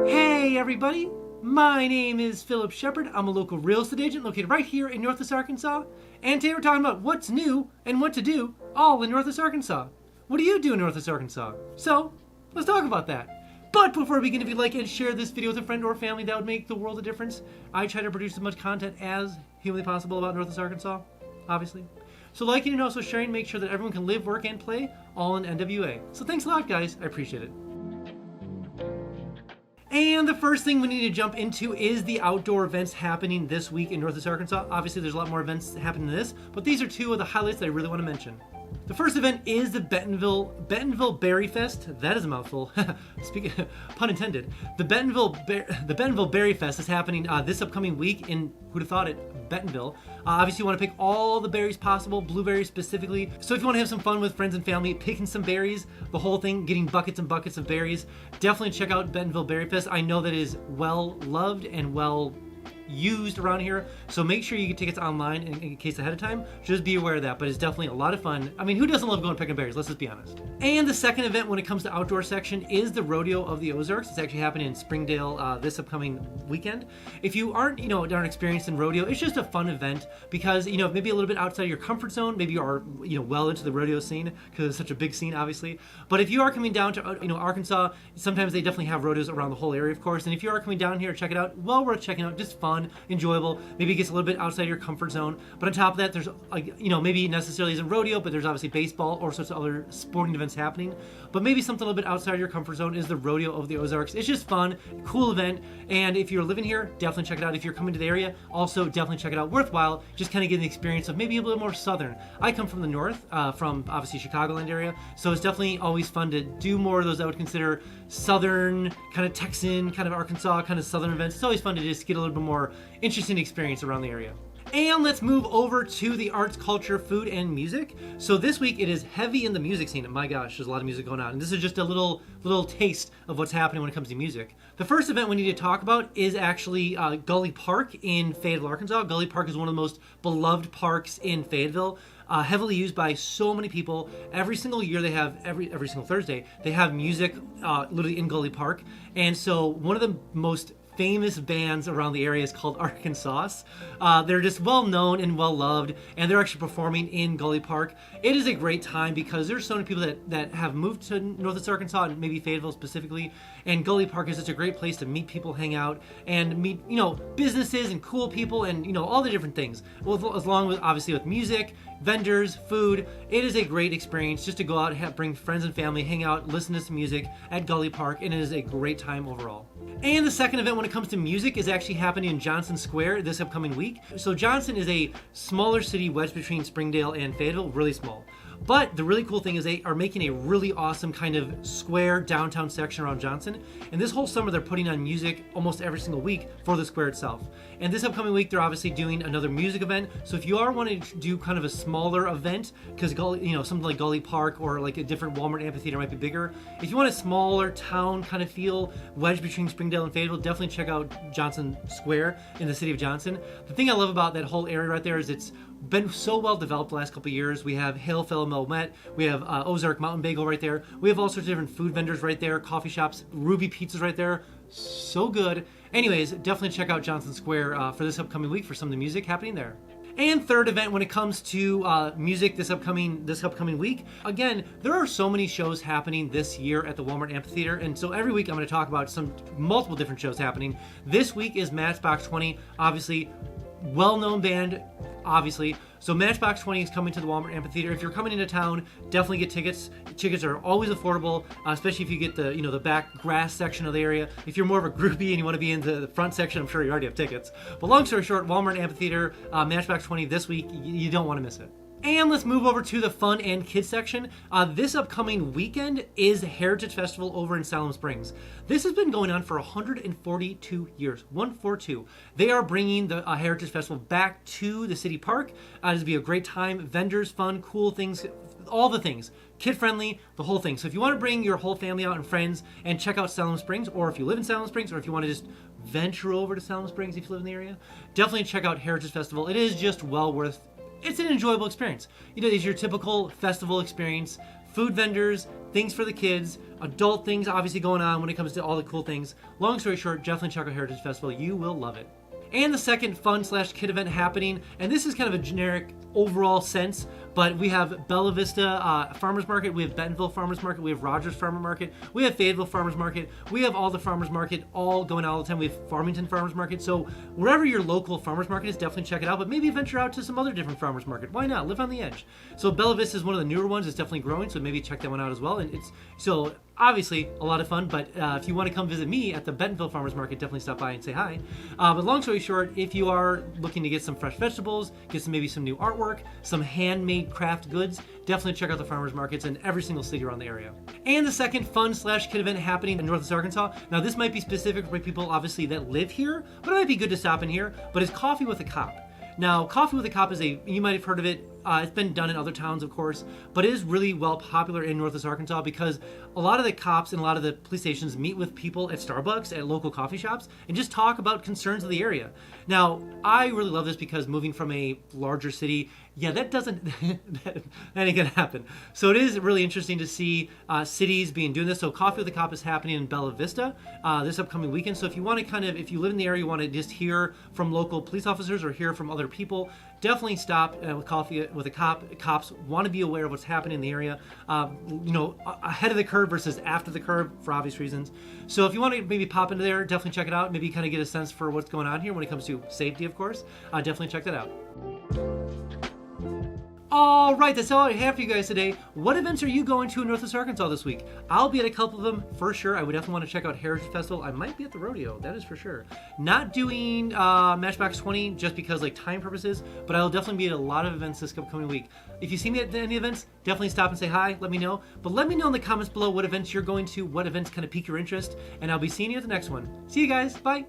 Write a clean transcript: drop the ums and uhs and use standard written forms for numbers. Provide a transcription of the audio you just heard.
Hey everybody, my name is Phillip Shepard. I'm a local real estate agent located right here in Northwest Arkansas. And today we're talking about what's new and what to do all in Northwest Arkansas. What do you do in Northwest Arkansas? So, let's talk about that. But before we begin, if you'd like and share this video with a friend or family, that would make the world of difference. I try to produce as much content as humanly possible about Northwest Arkansas, obviously. So liking and also sharing, make sure that everyone can live, work, and play all in NWA. So thanks a lot, guys. I appreciate it. And the first thing we need to jump into is the outdoor events happening this week in Northwest Arkansas. Obviously, there's a lot more events happening than this, but these are two of the highlights that I really want to mention. The first event is the Bentonville Bery Fest. That is a mouthful. Speaking, pun intended. The Bentonville Bery Fest is happening this upcoming week in, who'd have thought it, Bentonville. Obviously, you want to pick all the berries possible, blueberries specifically. So if you want to have some fun with friends and family, picking some berries, the whole thing, getting buckets and buckets of berries, definitely check out Bentonville Bery Fest. I know that it is well loved and well used around here, so make sure you get tickets online in case ahead of time. Just be aware of that, but it's definitely a lot of fun. I mean, who doesn't love going picking berries? Let's just be honest. And the second event when it comes to outdoor section is the Rodeo of the Ozarks. It's actually happening in Springdale this upcoming weekend. If you aren't experienced in rodeo, it's just a fun event because, maybe a little bit outside of your comfort zone. Maybe you are, well into the rodeo scene because it's such a big scene, obviously. But if you are coming down to, Arkansas, sometimes they definitely have rodeos around the whole area, of course. And if you are coming down here, check it out. Well worth checking out. Just fun, enjoyable. Maybe it gets a little bit outside your comfort zone. But on top of that, there's, maybe necessarily isn't rodeo, but there's obviously baseball or sorts of other sporting events happening. But maybe something a little bit outside your comfort zone is the Rodeo of the Ozarks. It's just fun, cool event. And if you're living here, definitely check it out. If you're coming to the area, also definitely check it out. Worthwhile, just kind of getting the experience of maybe a little more southern. I come from the north, from obviously Chicagoland area. So it's definitely always fun to do more of those I would consider southern, kind of Texan, kind of Arkansas, kind of southern events. It's always fun to just get a little bit more interesting experience around the area. And let's move over to the arts, culture, food, and music. So this week it is heavy in the music scene. My gosh, there's a lot of music going on. And this is just a little taste of what's happening when it comes to music. The first event we need to talk about is actually Gulley Park in Fayetteville, Arkansas. Gulley Park is one of the most beloved parks in Fayetteville. Heavily used by so many people. Every single year they have, every single Thursday, they have music literally in Gulley Park. And so one of the most famous bands around the area is called Arkansas. They're just well known and well loved, and they're actually performing in Gulley Park. It is a great time because there's so many people that have moved to Northwest Arkansas, and maybe Fayetteville specifically, and Gulley Park is such a great place to meet people, hang out, and meet businesses and cool people and all the different things. Well, as long with obviously with music, vendors, food, it is a great experience just to go out, bring friends and family, hang out, listen to some music at Gulley Park, and it is a great time overall. And the second event when it comes to music is actually happening in Johnson Square this upcoming week. So Johnson is a smaller city wedged between Springdale and Fayetteville, really small. But the really cool thing is they are making a really awesome kind of square downtown section around Johnson. And this whole summer they're putting on music almost every single week for the square itself. And this upcoming week they're obviously doing another music event. So if you are wanting to do kind of a smaller event, because something like Gulley Park or like a different Walmart amphitheater might be bigger. If you want a smaller town kind of feel wedged between Springdale and Fayetteville, definitely check out Johnson Square in the city of Johnson. The thing I love about that whole area right there is it's been so well developed the last couple of years. We have Hail Phillip Met, we have Ozark Mountain Bagel right there. We have all sorts of different food vendors right there, coffee shops, Ruby Pizzas right there. So good. Anyways, definitely check out Johnson Square for this upcoming week for some of the music happening there. And third event when it comes to music this upcoming week, again, there are so many shows happening this year at the Walmart Amphitheater, and so every week I'm going to talk about multiple different shows happening. This week is Matchbox 20, obviously well-known band, obviously. So Matchbox 20 is coming to the Walmart Amphitheater. If you're coming into town, definitely get tickets. Tickets are always affordable, especially if you get the back grass section of the area. If you're more of a groupie and you want to be in the front section, I'm sure you already have tickets. But long story short, Walmart Amphitheater, Matchbox 20 this week, you don't want to miss it. And let's move over to the fun and kids section. This upcoming weekend is Heritage Festival over in Siloam Springs. This has been going on for 142 years, 142. They are bringing the Heritage Festival back to the city park. It's going to be a great time. Vendors, fun, cool things, all the things. Kid-friendly, the whole thing. So if you want to bring your whole family out and friends and check out Siloam Springs, or if you live in Siloam Springs, or if you want to just venture over to Siloam Springs if you live in the area, definitely check out Heritage Festival. It is just well worth. It's an enjoyable experience. It's your typical festival experience. Food vendors, things for the kids, adult things obviously going on when it comes to all the cool things. Long story short, definitely check out Heritage Festival. You will love it. And the second fun/kid event happening, and this is kind of a generic overall sense, but we have Bella Vista Farmers Market, we have Bentonville Farmers Market, we have Rogers Farmer Market, we have Fayetteville Farmers Market, we have all the Farmers Market all going out all the time. We have Farmington Farmers Market. So wherever your local farmers market is, definitely check it out, but maybe venture out to some other different farmers market. Why not? Live on the edge. So Bella Vista is one of the newer ones. It's definitely growing, so maybe check that one out as well. And it's so obviously a lot of fun, but if you want to come visit me at the Bentonville Farmers Market, definitely stop by and say hi. But long story short, if you are looking to get some fresh vegetables, get maybe some new artwork, some handmade craft goods, definitely check out the farmers markets in every single city around the area. And the second fun/kid event happening in Northwest Arkansas. Now this might be specific for people obviously that live here, but it might be good to stop in here, but it's Coffee with a Cop. Now, Coffee with a Cop is you might have heard of it. It's been done in other towns, of course, but it is really well popular in Northwest Arkansas because a lot of the cops and a lot of the police stations meet with people at Starbucks, at local coffee shops, and just talk about concerns of the area. Now, I really love this because moving from a larger city, yeah, that ain't gonna happen. So it is really interesting to see cities doing this. So Coffee with a Cop is happening in Bella Vista this upcoming weekend. So if you want to if you live in the area, you want to just hear from local police officers or hear from other people, definitely stop with Coffee with a Cop. Cops want to be aware of what's happening in the area, ahead of the curve versus after the curve for obvious reasons. So if you want to maybe pop into there, definitely check it out. Maybe kind of get a sense for what's going on here when it comes to safety, of course. Definitely check that out. All right, that's all I have for you guys today. What events are you going to in Northwest Arkansas this week? I'll be at a couple of them for sure. I would definitely want to check out Heritage Festival. I might be at the rodeo, that is for sure. Not doing Matchbox 20 just because time purposes, but I'll definitely be at a lot of events this upcoming week. If you see me at any events, definitely stop and say hi, let me know. But let me know in the comments below what events you're going to, what events kind of pique your interest, and I'll be seeing you at the next one. See you guys, bye.